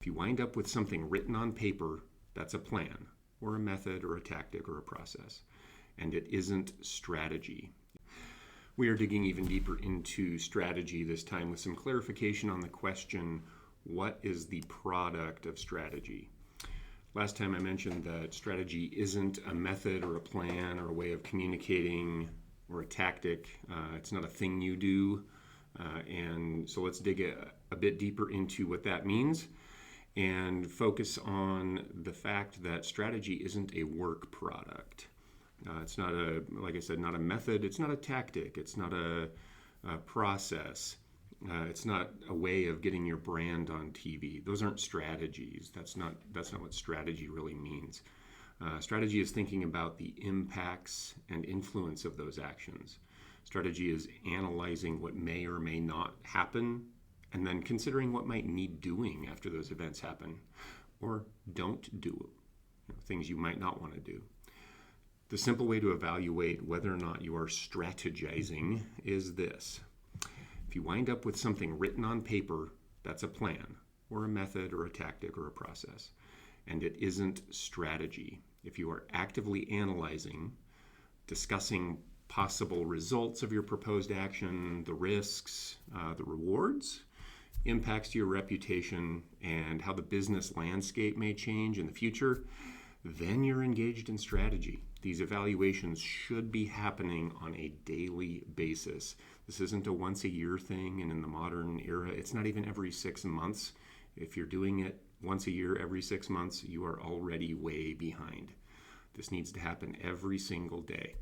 If you wind up with something written on paper, that's a plan, or a method, or a tactic, or a process, and it isn't strategy. We are digging even deeper into strategy this time with some clarification on the question, what is the product of strategy? Last time I mentioned that strategy isn't a method or a plan or a way of communicating or a tactic. It's not a thing you do. And so let's dig a bit deeper into what that means and focus on the fact that strategy isn't a work product. It's not like I said, not a method. It's not a tactic. It's not a process. It's not a way of getting your brand on TV. Those aren't strategies. That's not what strategy really means. Strategy is thinking about the impacts and influence of those actions. Strategy is analyzing what may or may not happen and then considering what might need doing after those events happen or don't do, things you might not want to do. The simple way to evaluate whether or not you are strategizing is this. If you wind up with something written on paper, that's a plan, or a method, or a tactic, or a process, and it isn't strategy. If you are actively analyzing, discussing possible results of your proposed action, the risks, the rewards, impacts to your reputation, and how the business landscape may change in the future, then you're engaged in strategy. These evaluations should be happening on a daily basis. This isn't a once a year thing, and in the modern era, it's not even every 6 months. If you're doing it once a year, every 6 months, you are already way behind. This needs to happen every single day.